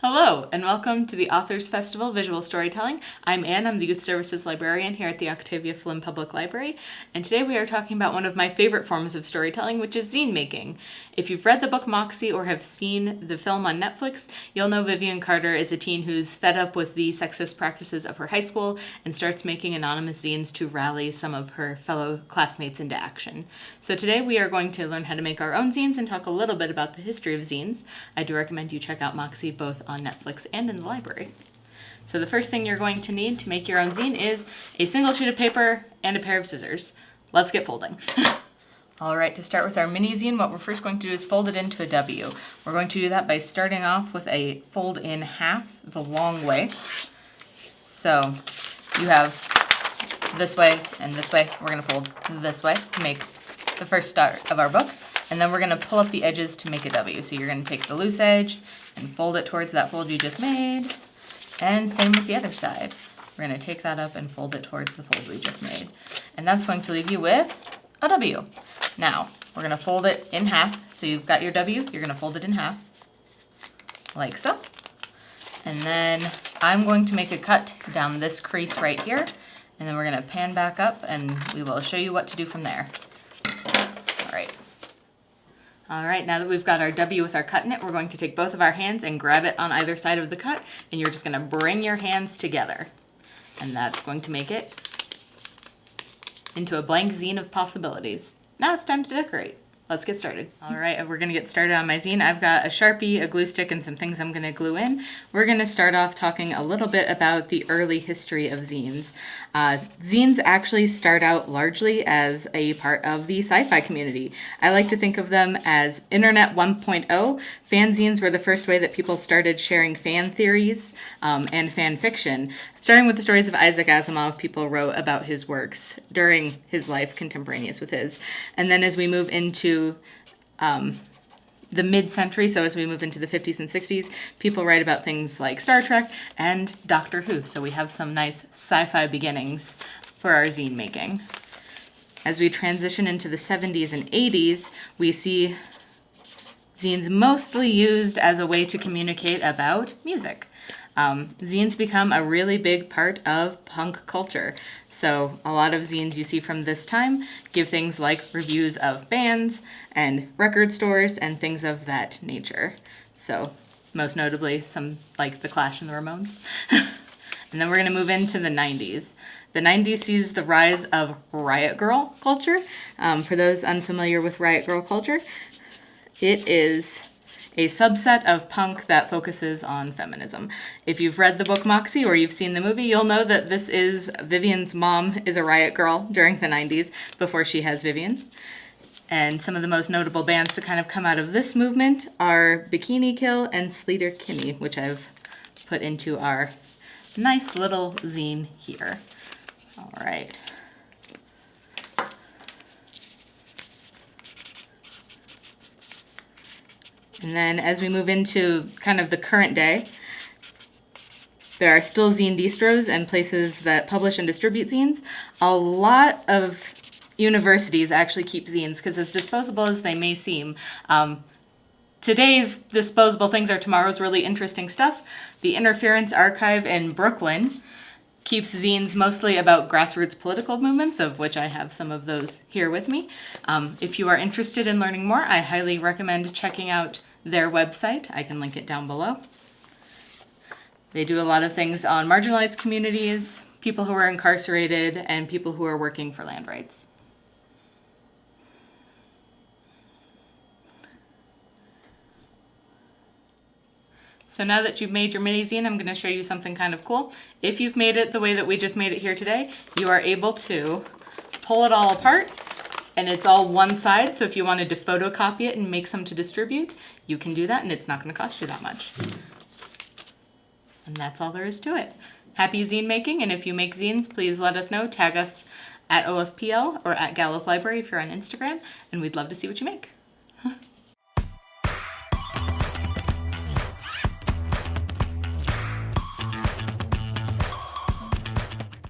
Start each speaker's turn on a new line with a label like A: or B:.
A: Hello, and welcome to the Authors Festival Visual Storytelling. I'm Anne, I'm the Youth Services Librarian here at the Octavia Flynn Public Library, and today we are talking about one of my favorite forms of storytelling, which is zine making. If you've read the book Moxie or have seen the film on Netflix, you'll know Vivian Carter is a teen who's fed up with the sexist practices of her high school and starts making anonymous zines to rally some of her fellow classmates into action. So today we are going to learn how to make our own zines and talk a little bit about the history of zines. I do recommend you check out Moxie both on Netflix and in the library. So the first thing you're going to need to make your own zine is a single sheet of paper and a pair of scissors. Let's get folding. Alright, to start with our mini zine, what we're first going to do is fold it into a W. We're going to do that by starting off with a fold in half the long way. So you have this way and this way. We're going to fold this way to make the first start of our book. And then we're going to pull up the edges to make a W. So you're going to take the loose edge and fold it towards that fold you just made. And same with the other side. We're going to take that up and fold it towards the fold we just made. And that's going to leave you with a W. Now, we're going to fold it in half. So you've got your W, you're going to fold it in half, like so. And then I'm going to make a cut down this crease right here. And then we're going to pan back up and we will show you what to do from there. All right, now that we've got our W with our cut in it, we're going to take both of our hands and grab it on either side of the cut, and you're just going to bring your hands together. And that's going to make it into a blank zine of possibilities. Now it's time to decorate. Let's get started. All right, we're gonna get started on my zine. I've got a Sharpie, a glue stick, and some things I'm gonna glue in. We're gonna start off talking a little bit about the early history of zines. Zines actually start out largely as a part of the sci-fi community. I like to think of them as Internet 1.0. Fanzines were the first way that people started sharing fan theories and fan fiction. Starting with the stories of Isaac Asimov, people wrote about his works during his life, contemporaneous with his. And then as we move into the mid-century, so as we move into the 50s and 60s, people write about things like Star Trek and Doctor Who. So we have some nice sci-fi beginnings for our zine making. As we transition into the 70s and 80s, we see zines mostly used as a way to communicate about music. Zines become a really big part of punk culture. So a lot of zines you see from this time give things like reviews of bands and record stores and things of that nature. So most notably some like The Clash and the Ramones. And then we're going to move into the 90s. The 90s sees the rise of Riot Girl culture. For those unfamiliar with Riot Girl culture, it is a subset of punk that focuses on feminism. If you've read the book Moxie or you've seen the movie, you'll know that this is Vivian's mom is a riot girl during the 90s before she has Vivian. And some of the most notable bands to kind of come out of this movement are Bikini Kill and Sleater Kinney, which I've put into our nice little zine here. All right. And then as we move into kind of the current day, there are still zine distros and places that publish and distribute zines. A lot of universities actually keep zines because as disposable as they may seem, today's disposable things are tomorrow's really interesting stuff. The Interference Archive in Brooklyn keeps zines mostly about grassroots political movements, of which I have some of those here with me. If you are interested in learning more, I highly recommend checking out their website. I can link it down below. They do a lot of things on marginalized communities, people who are incarcerated, and people who are working for land rights. So now that you've made your mini zine, I'm going to show you something kind of cool. If you've made it the way that we just made it here today, you are able to pull it all apart, and it's all one side, so if you wanted to photocopy it and make some to distribute, you can do that, and it's not going to cost you that much. And that's all there is to it. Happy zine making, and if you make zines, please let us know. Tag us at OFPL or at Gallup Library if you're on Instagram, and we'd love to see what you make.